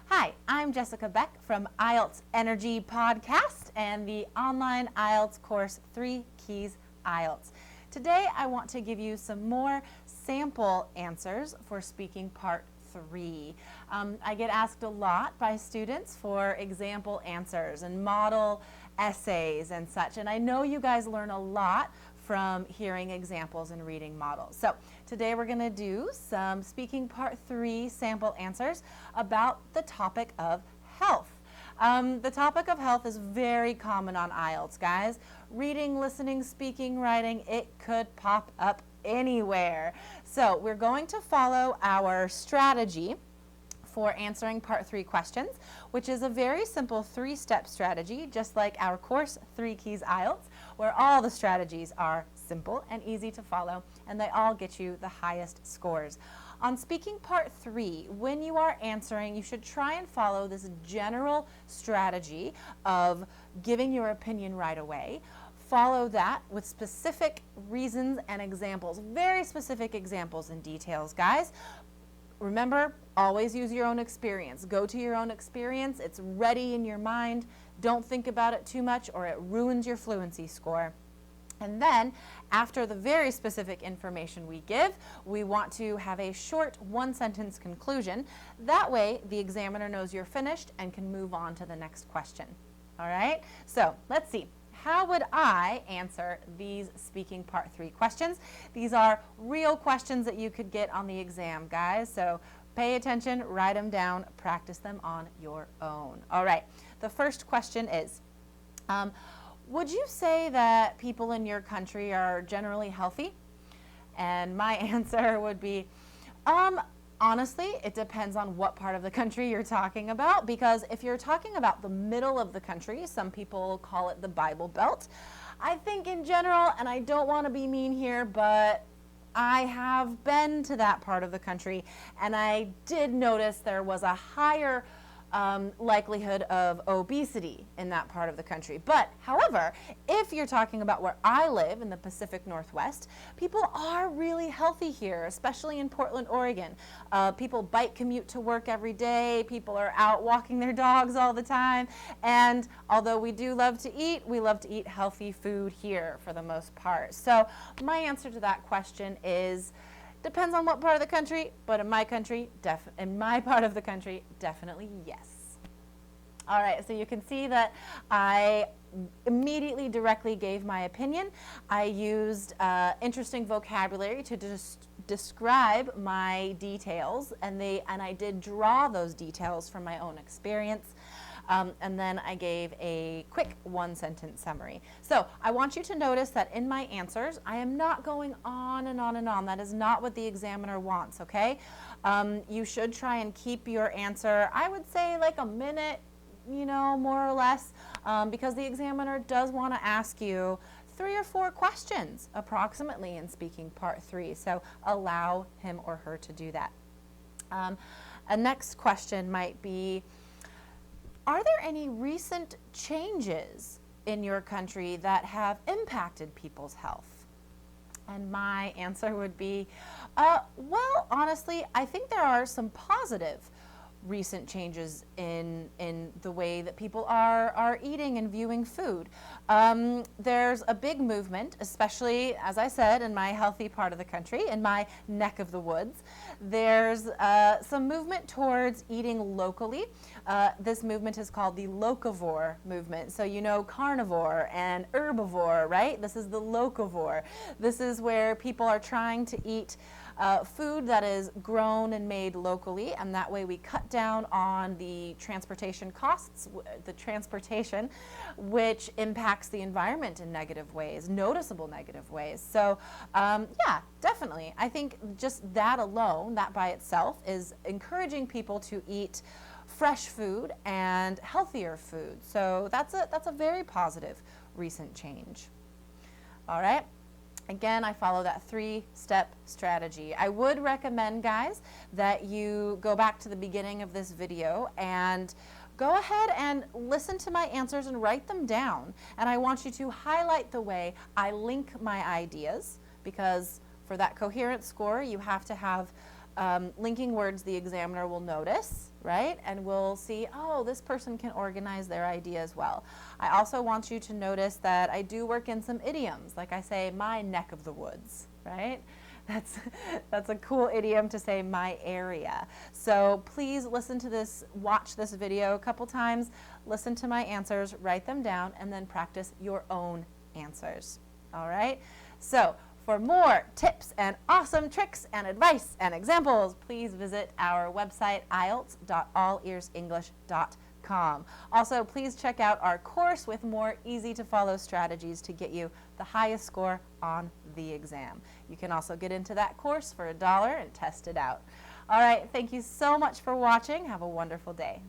Hi, I'm Jessica Beck from IELTS Energy Podcast and the online IELTS course 3 Keys IELTS. Today I want to give you some more sample answers for speaking part 3. I get asked a lot by students for example answers and model essays and such, and I know you guys learn a lot from hearing examples and reading models. So today we're going to do some speaking part 3 sample answers about the topic of health. The topic of health is very common on IELTS, guys. Reading, listening, speaking, writing, it could pop up anywhere. So we're going to follow our strategy for answering part 3 questions, which is a very simple 3-step strategy, just like our course 3 Keys IELTS, where all the strategies are simple and easy to follow, and they all get you the highest scores. On speaking part 3, when you are answering, you should try and follow this general strategy of giving your opinion right away. Follow that with specific reasons and examples, very specific examples and details, guys. Remember, always use your own experience. Go to your own experience. It's ready in your mind. Don't think about it too much or it ruins your fluency score. And then, after the very specific information we give, we want to have a short 1-sentence conclusion. That way, the examiner knows you're finished and can move on to the next question. All right? So, let's see. How would I answer these speaking part 3 questions? These are real questions that you could get on the exam, guys. So pay attention, write them down, practice them on your own. All right, the first question is, would you say that people in your country are generally healthy? And my answer would be, honestly, it depends on what part of the country you're talking about, because if you're talking about the middle of the country, some people call it the Bible Belt. I think in general, and I don't want to be mean here, but I have been to that part of the country, and I did notice there was a higher likelihood of obesity in that part of the country. But however, if you're talking about where I live in the Pacific Northwest, people are really healthy here, especially in Portland, Oregon. People bike commute to work every day. People are out walking their dogs all the time. And although we do love to eat, we love to eat healthy food here for the most part. So my answer to that question is, depends on what part of the country, but in my part of the country, definitely yes. All right, so you can see that I immediately directly gave my opinion. I used interesting vocabulary to describe my details, and I did draw those details from my own experience. And then I gave a quick 1-sentence summary. So I want you to notice that in my answers, I am not going on and on and on. That is not what the examiner wants, okay? You should try and keep your answer, I would say like a minute, more or less, because the examiner does want to ask you 3 or 4 questions approximately in speaking part 3. So allow him or her to do that. A next question might be, are there any recent changes in your country that have impacted people's health? And my answer would be, well, honestly, I think there are some positive recent changes in the way that people are eating and viewing food. There's a big movement, especially, as I said, in my healthy part of the country, in my neck of the woods. There's some movement towards eating locally. This movement is called the locavore movement. So you know carnivore and herbivore, right? This is the locavore. This is where people are trying to eat food that is grown and made locally, and that way we cut down on the transportation costs, which impacts the environment in negative ways, noticeable negative ways. So yeah, definitely. I think just that alone, that by itself, is encouraging people to eat fresh food and healthier food. So that's a very positive recent change. All right. Again, I follow that 3-step strategy. I would recommend, guys, that you go back to the beginning of this video and go ahead and listen to my answers and write them down. And I want you to highlight the way I link my ideas, because for that coherent score, you have to have linking words the examiner will notice, right? And we'll see, oh, this person can organize their ideas well. I also want you to notice that I do work in some idioms, like I say, my neck of the woods, right? That's a cool idiom to say my area. So please listen to this, watch this video a couple times, listen to my answers, write them down, and then practice your own answers. All right? So for more tips and awesome tricks and advice and examples, please visit our website, IELTS.allearsenglish.com. Also, please check out our course with more easy-to-follow strategies to get you the highest score on the exam. You can also get into that course for $1 and test it out. All right, thank you so much for watching. Have a wonderful day.